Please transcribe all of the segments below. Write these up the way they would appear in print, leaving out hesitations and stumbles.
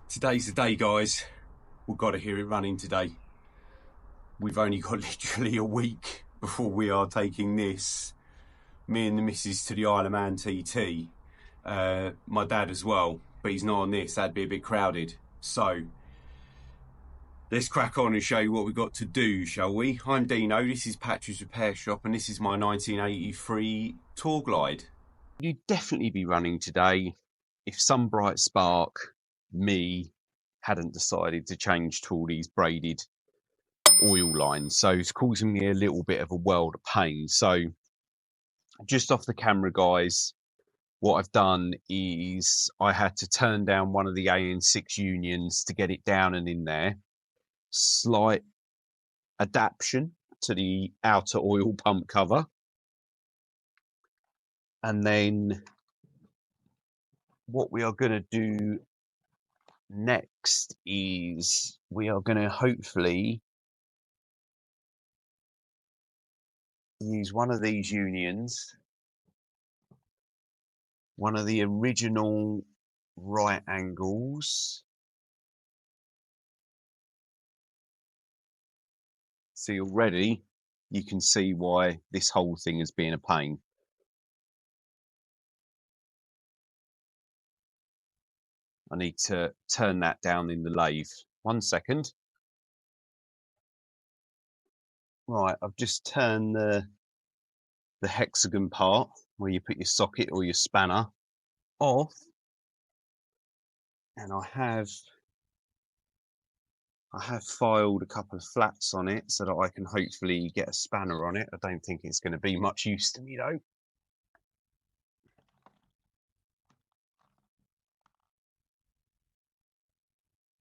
Today's the day, guys. We've got to hear it running today. We've only got literally a week before we are taking this, me and the missus, to the Isle of Man TT. My dad as well, but he's not on this. That'd be a bit crowded. So let's crack on and show you what we've got to do, shall we? I'm Dino, this is Patrick's Repair Shop, and this is my 1983 Tour Glide. You'd definitely be running today if some bright spark, me, hadn't decided to change to all these braided oil lines. So it's causing me a little bit of a world of pain. So just off the camera, guys, what I've done is I had to turn down one of the AN6 unions to get it down and in there. Slight adaptation to the outer oil pump cover. And then what we are going to do next is we are going to hopefully use one of these unions, one of the original right angles. See, already you can see why this whole thing has been a pain. I need to turn that down in the lathe. 1 second. Right, I've just turned the hexagon part where you put your socket or your spanner off, and I have filed a couple of flats on it so that I can hopefully get a spanner on it. I don't think it's going to be much use to me though.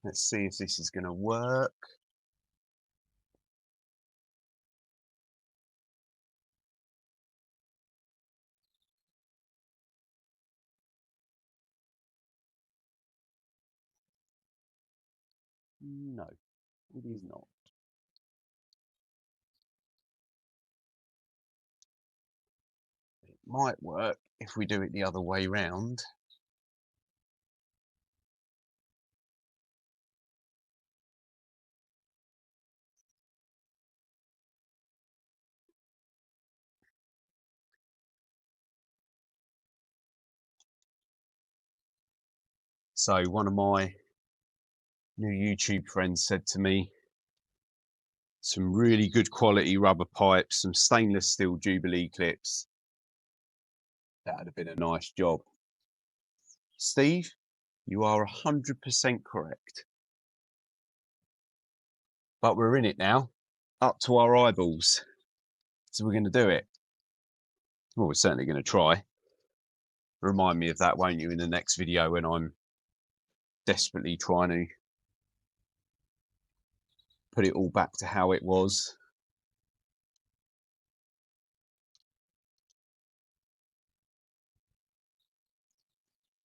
Let's see if this is going to work. No, it is not. It might work if we do it the other way round. So one of my new YouTube friends said to me, some really good quality rubber pipes, some stainless steel Jubilee clips. That would have been a nice job. Steve, you are 100% correct. But we're in it now, up to our eyeballs. So we're going to do it. Well, we're certainly going to try. Remind me of that, won't you, in the next video when I'm desperately trying to put it all back to how it was.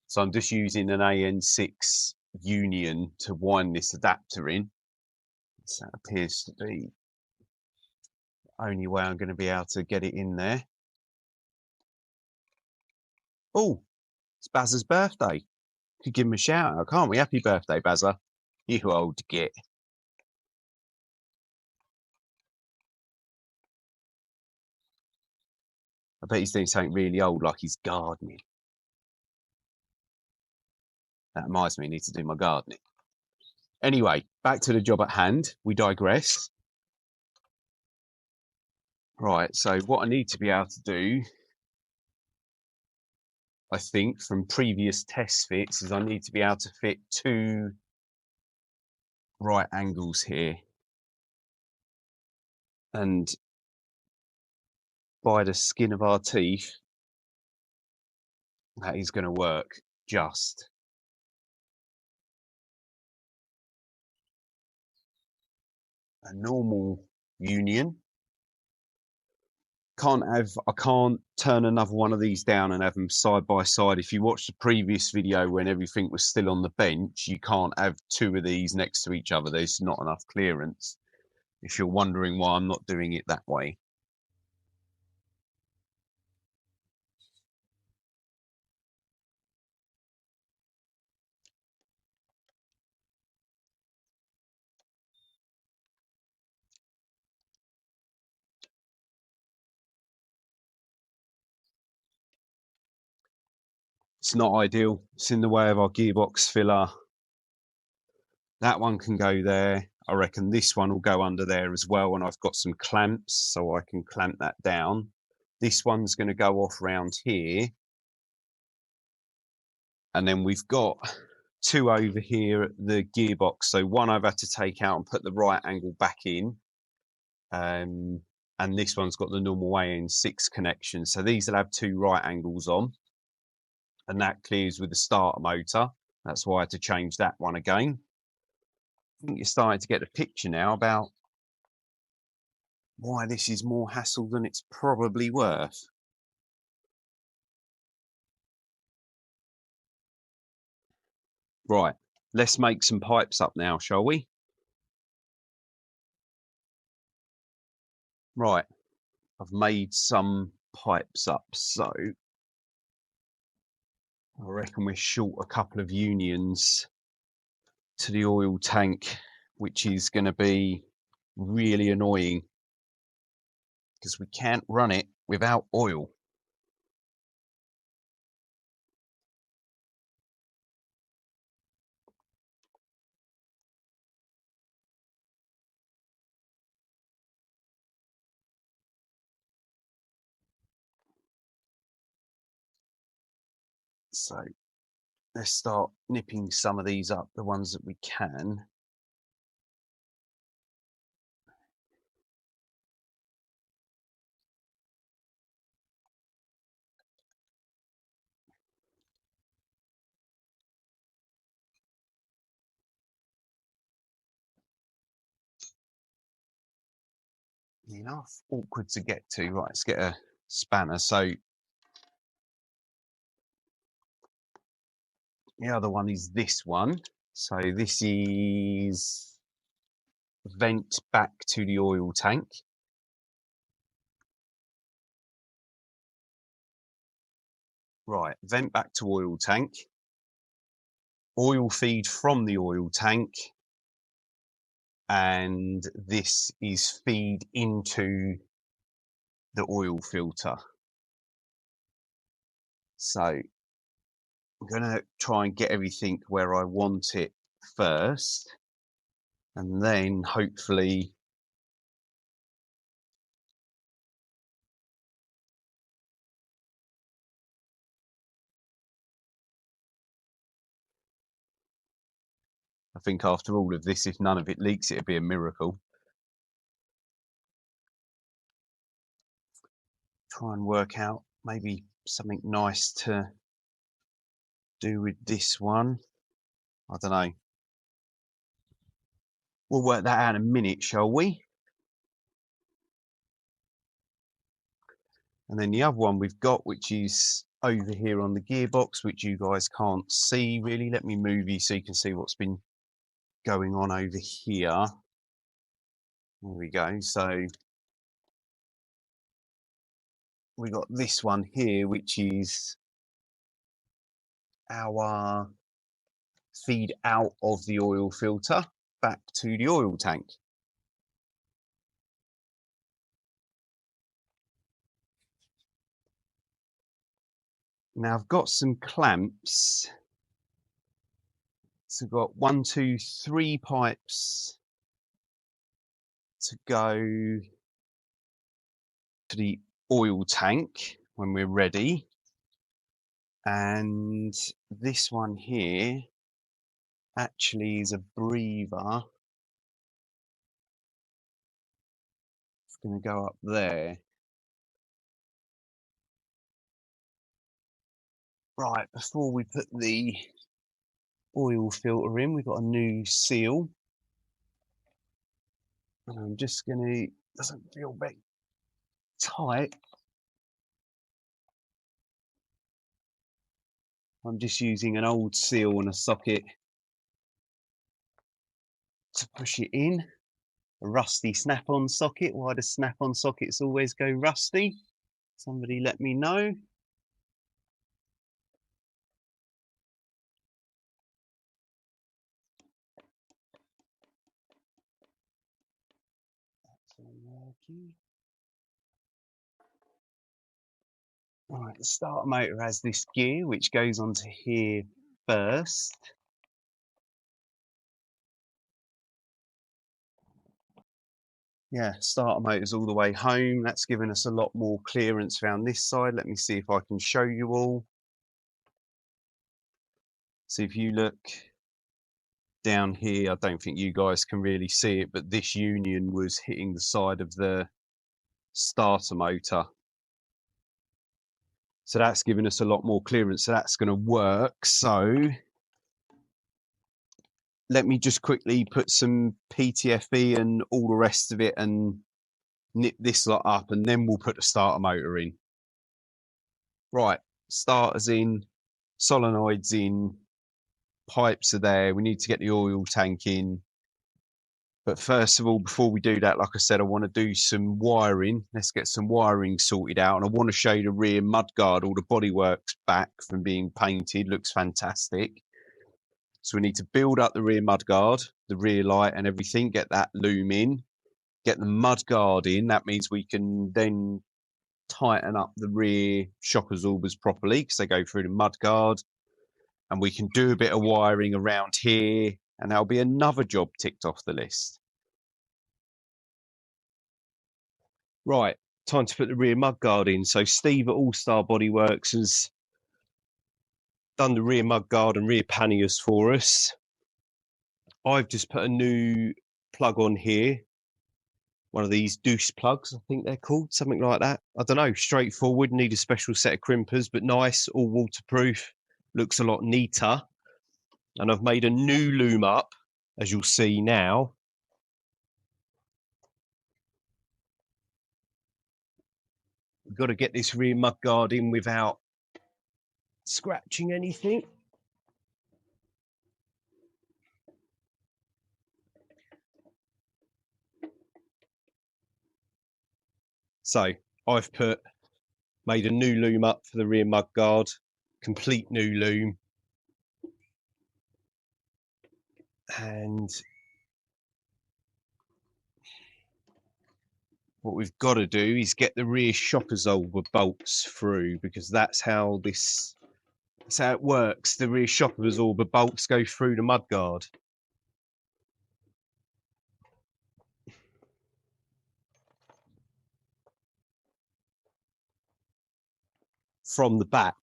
So I'm just using an AN6 union to wind this adapter in. So that appears to be the only way I'm going to be able to get it in there. Oh, it's Bazza's birthday. Could give him a shout out, can't we? Happy birthday, Bazza. You old git. I bet he's doing something really old, like he's gardening. That reminds me, I need to do my gardening. Anyway, back to the job at hand. We digress. Right, so what I need to be able to do, I think, from previous test fits, is I need to be able to fit 2 right angles here. And by the skin of our teeth, that is going to work just. A normal union. I can't turn another one of these down and have them side by side. If you watch the previous video when everything was still on the bench, you can't have 2 of these next to each other. There's not enough clearance. If you're wondering why I'm not doing it that way. It's not ideal. It's in the way of our gearbox filler. That one can go there. I reckon this one will go under there as well, and I've got some clamps so I can clamp that down. This one's going to go off round here. And then we've got two over here at the gearbox. So one I've had to take out and put the right angle back in. And this one's got the normal AN6 connection. So these will have two right angles on. And that clears with the starter motor. That's why I had to change that one again. I think you're starting to get the picture now about why this is more hassle than it's probably worth. Right, let's make some pipes up now, shall we? Right, I've made some pipes up, so I reckon we're short a couple of unions to the oil tank, which is going to be really annoying because we can't run it without oil. So let's start nipping some of these up, the ones that we can. Enough awkward to get to. Right, let's get a spanner. So the other one is this one. So this is vent back to the oil tank. Right, vent back to oil tank. Oil feed from the oil tank. And this is feed into the oil filter. So I'm going to try and get everything where I want it first, and then hopefully I think after all of this, if none of it leaks, it'd be a miracle. Try and work out maybe something nice to do with this one. I don't know. We'll work that out in a minute, shall we? And then the other one we've got, which is over here on the gearbox, which you guys can't see really. Let me move you so you can see what's been going on over here. There we go. So we got this one here, which is our feed out of the oil filter back to the oil tank. Now I've got some clamps. So I've got 1, 2, 3 pipes to go to the oil tank when we're ready. And this one here actually is a breather. It's going to go up there. Right, before we put the oil filter in, we've got a new seal. And I'm just going to, doesn't feel very tight. I'm just using an old seal and a socket to push it in. A rusty snap-on socket. Why do snap-on sockets always go rusty? Somebody let me know. That's unworking. Right, the starter motor has this gear which goes onto here first. Yeah, starter motor's all the way home. That's given us a lot more clearance around this side. Let me see if I can show you all. So if you look down here, I don't think you guys can really see it, but this union was hitting the side of the starter motor. So that's given us a lot more clearance. So that's going to work. So let me just quickly put some PTFE and all the rest of it and nip this lot up, and then we'll put the starter motor in. Right, starters in, solenoids in, pipes are there. We need to get the oil tank in. But first of all, before we do that, like I said, I want to do some wiring. Let's get some wiring sorted out. And I want to show you the rear mudguard. All the bodywork's back from being painted. Looks fantastic. So we need to build up the rear mudguard, the rear light and everything. Get that loom in. Get the mudguard in. That means we can then tighten up the rear shock absorbers properly because they go through the mudguard. And we can do a bit of wiring around here. And that'll be another job ticked off the list. Right, time to put the rear mudguard in. So Steve at All Star Bodyworks has done the rear mudguard and rear panniers for us. I've just put a new plug on here. One of these deuce plugs, I think they're called, something like that. I don't know, straightforward, need a special set of crimpers, but nice, all waterproof, looks a lot neater. And I've made a new loom up, as you'll see now. We've got to get this rear mudguard in without scratching anything. So I've made a new loom up for the rear mudguard, complete new loom. And what we've got to do is get the rear shock absorber bolts through, because that's how it works. The rear shock absorber bolts go through the mudguard. From the back.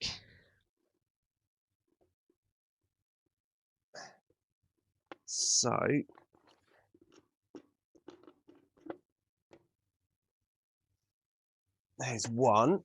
So there's one.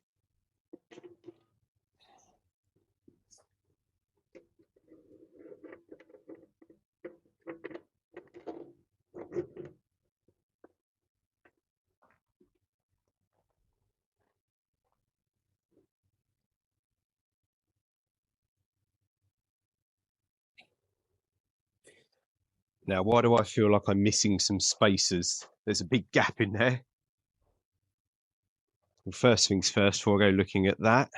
Now, why do I feel like I'm missing some spacers? There's a big gap in there. Well, first things first, before I go looking at that.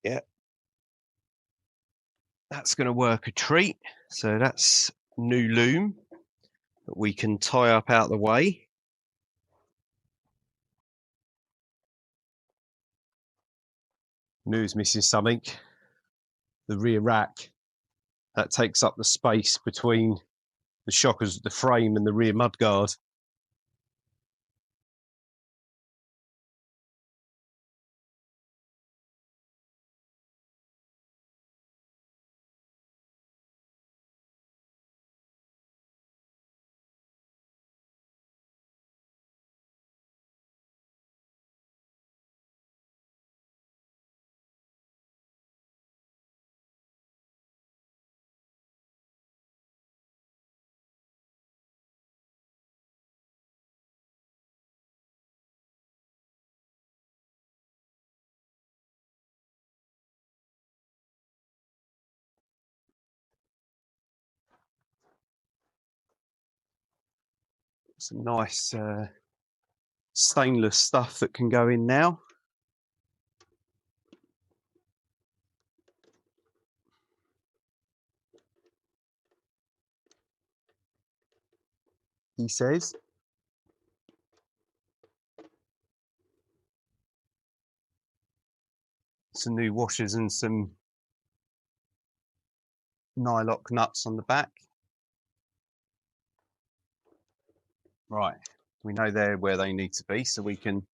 Yeah. That's going to work a treat. So that's new loom that we can tie up out the way. Knew missing something. The rear rack. That takes up the space between the shockers, the frame and the rear mudguard. Some nice stainless stuff that can go in now. He says. some new washers and some nylock nuts on the back. Right, we know they're where they need to be, so we can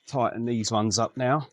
tighten these ones up now.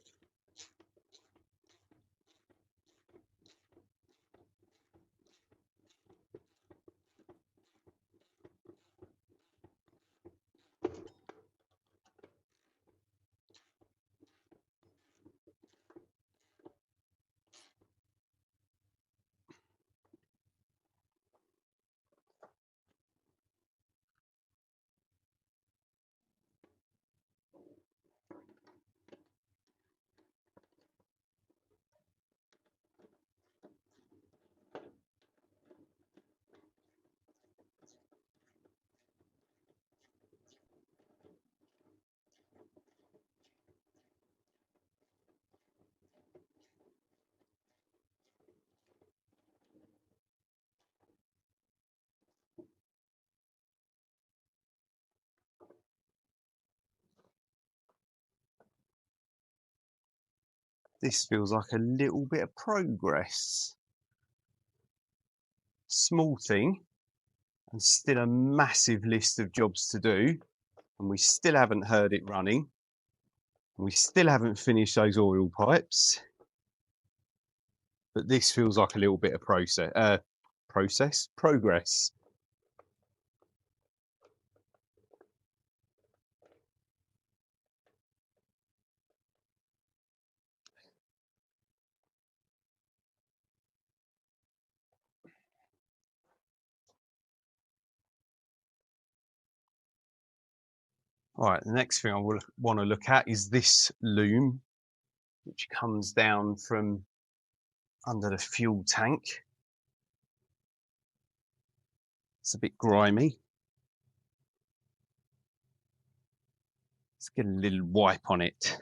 This feels like a little bit of progress. Small thing, and still a massive list of jobs to do, and we still haven't heard it running. We still haven't finished those oil pipes, but this feels like a little bit of progress. All right, the next thing I will want to look at is this loom, which comes down from under the fuel tank. It's a bit grimy. Let's get a little wipe on it.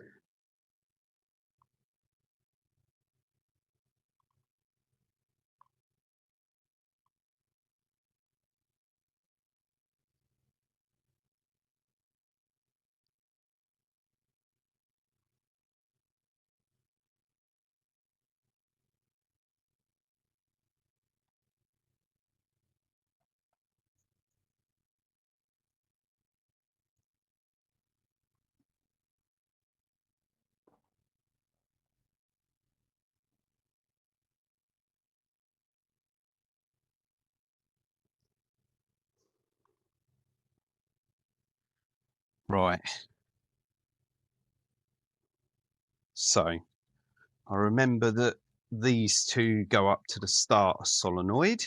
Right. So I remember that these two go up to the starter solenoid.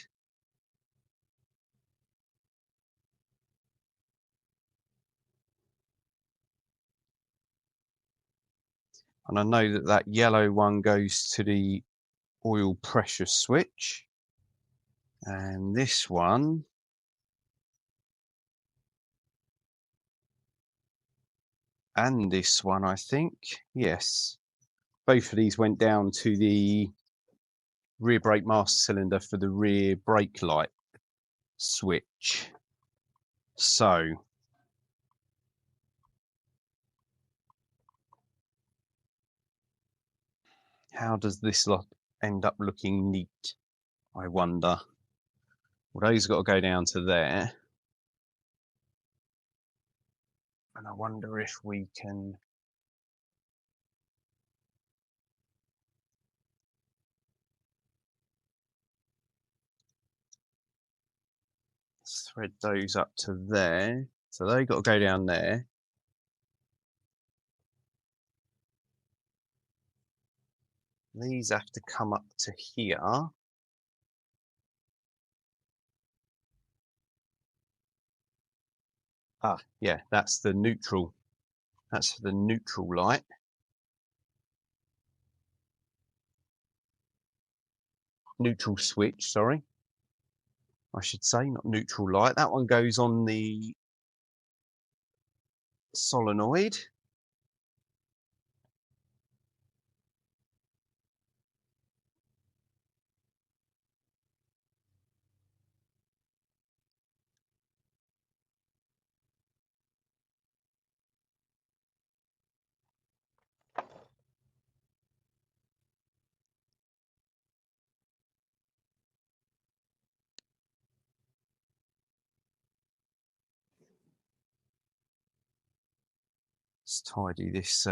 And I know that that yellow one goes to the oil pressure switch. And this one and this one, I think, yes. Both of these went down to the rear brake master cylinder for the rear brake light switch. So how does this lot end up looking neat, I wonder? Well, those got to go down to there. And I wonder if we can thread those up to there. So they got to go down there. These have to come up to here. Ah, yeah, that's the neutral. That's the neutral light. Neutral switch, sorry. I should say, not neutral light. That one goes on the solenoid. Let's tidy this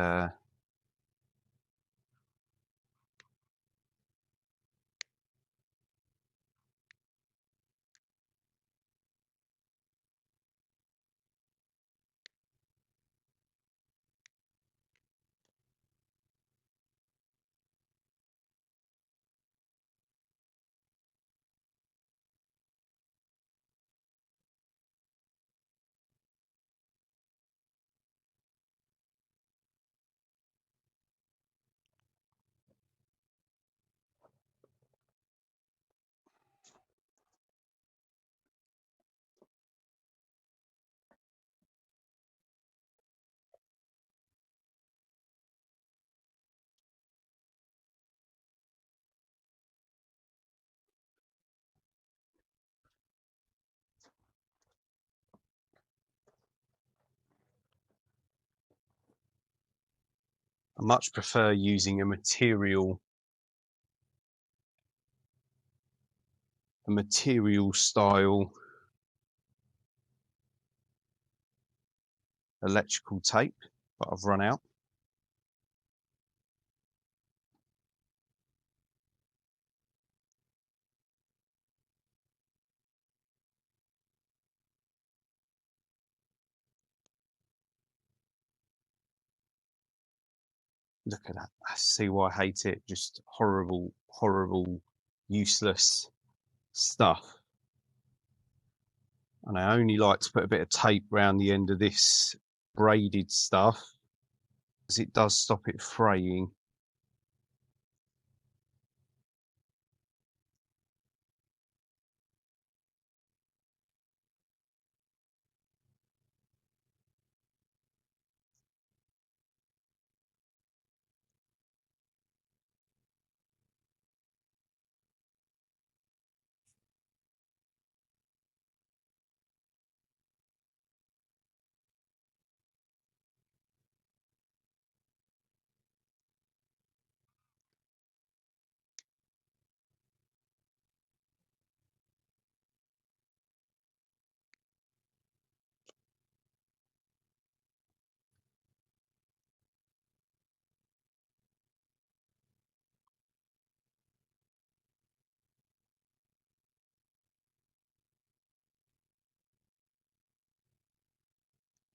I much prefer using a material style electrical tape, but I've run out. Look at that. I see why I hate it. Just horrible, horrible, useless stuff. And I only like to put a bit of tape around the end of this braided stuff, because it does stop it fraying.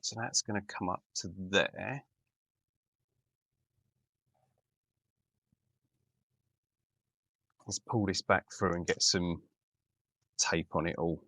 So that's going to come up to there. Let's pull this back through and get some tape on it all.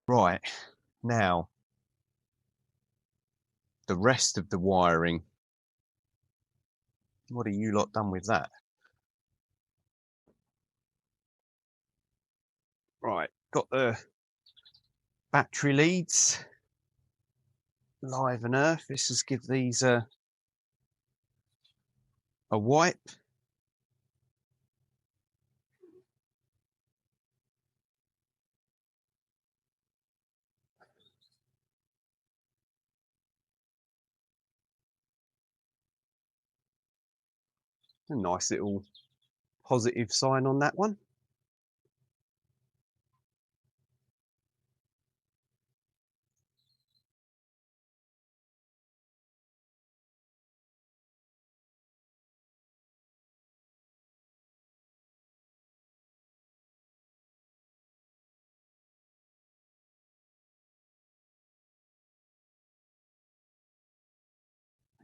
Right, now, the rest of the wiring. What are you lot done with that? Right, got the battery leads, live and earth. Let's just give these a wipe. A nice little positive sign on that one.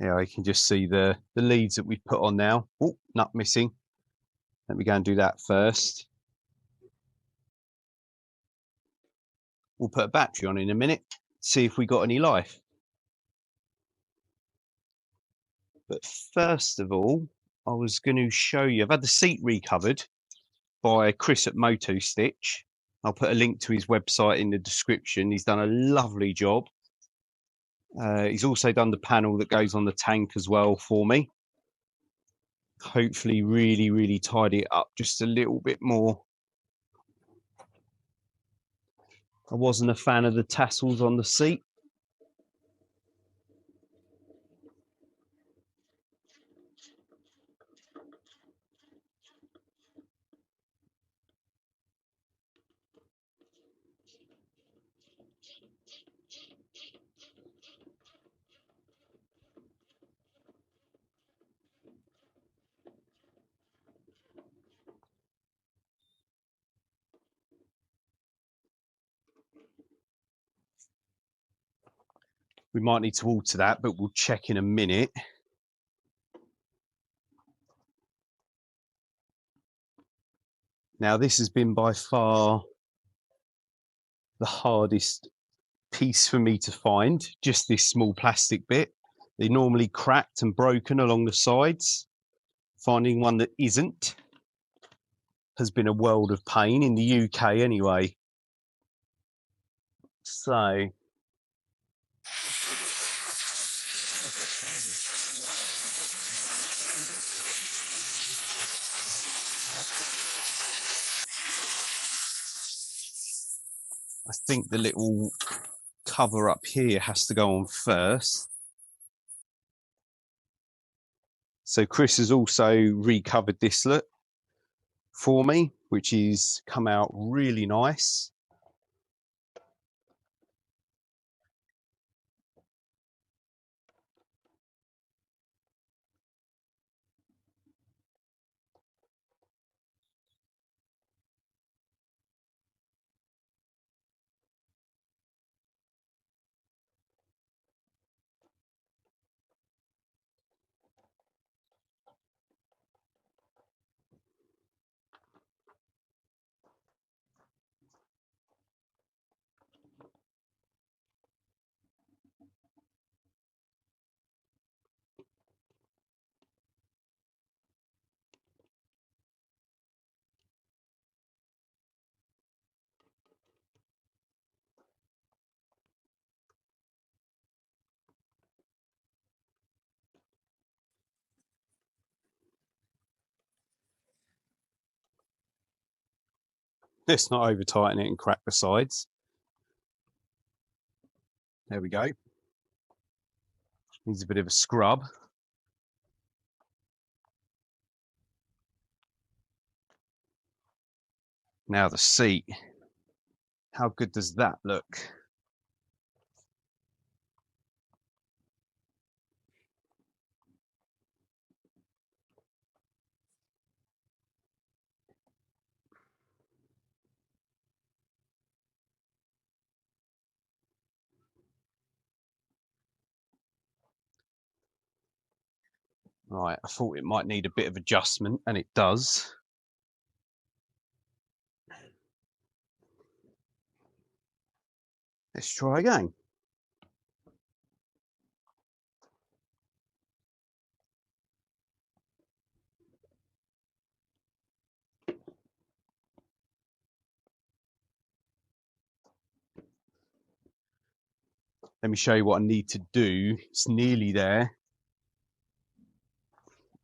Yeah, you can just see the leads that we've put on now. Oh, nut missing. Let me go and do that first. We'll put a battery on in a minute, see if we got any life. But first of all, I was going to show you, I've had the seat recovered by Chris at Moto Stitch. I'll put a link to his website in the description. He's done a lovely job. He's also done the panel that goes on the tank as well for me. Hopefully really tidy it up just a little bit more. I wasn't a fan of the tassels on the seat. We might need to alter that, but we'll check in a minute. Now, this has been by far the hardest piece for me to find, just this small plastic bit. They're normally cracked and broken along the sides. Finding one that isn't has been a world of pain in the UK anyway. So I think the little cover up here has to go on first. So Chris has also recovered this look for me, which is come out really nice. Let's not over tighten it and crack the sides. There we go. Needs a bit of a scrub. Now the seat. How good does that look? Right, I thought it might need a bit of adjustment, and it does. Let's try again. Let me show you what I need to do. It's nearly there.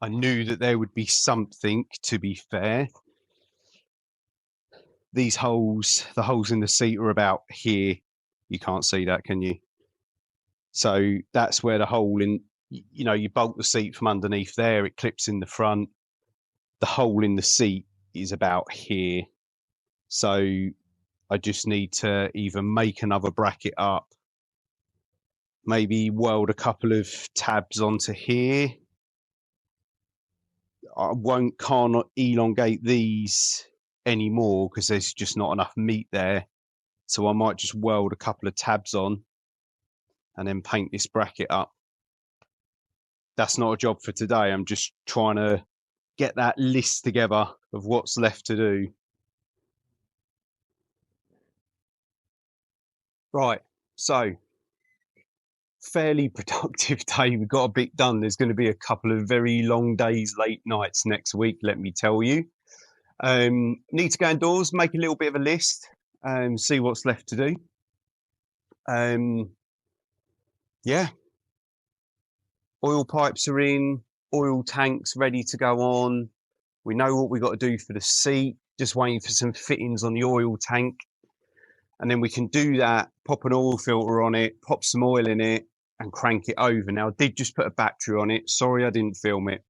I knew that there would be something, to be fair. These holes, the holes in the seat are about here. You can't see that, can you? So that's where the hole in, you know, you bolt the seat from underneath there, it clips in the front. The hole in the seat is about here. So I just need to either make another bracket up, maybe weld a couple of tabs onto here. I can't elongate these anymore because there's just not enough meat there. So I might just weld a couple of tabs on and then paint this bracket up. That's not a job for today. I'm just trying to get that list together of what's left to do. Right, so fairly productive day. We got a bit done. There's going to be a couple of very long days, late nights next week, let me tell you. Need to go indoors, make a little bit of a list, see what's left to do. Yeah, oil pipes are in, oil tanks ready to go on. We know what we got to do for the seat, just waiting for some fittings on the oil tank. And then we can do that, pop an oil filter on it, pop some oil in it, and crank it over. Now, I did just put a battery on it. Sorry I didn't film it.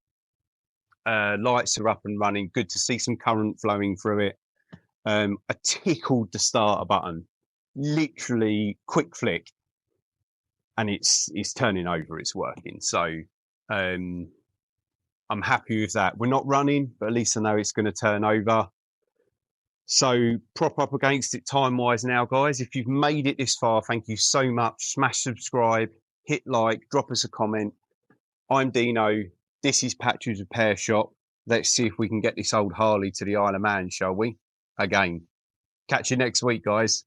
Lights are up and running. Good to see some current flowing through it. I tickled the starter button. Literally quick flick. And it's turning over, it's working. So I'm happy with that. We're not running, but at least I know it's going to turn over. So prop up against it time-wise now, guys. If you've made it this far, thank you so much. Smash subscribe, hit like, drop us a comment. I'm Dino. This is Patch's Repair Shop. Let's see if we can get this old Harley to the Isle of Man, shall we? Again. Catch you next week, guys.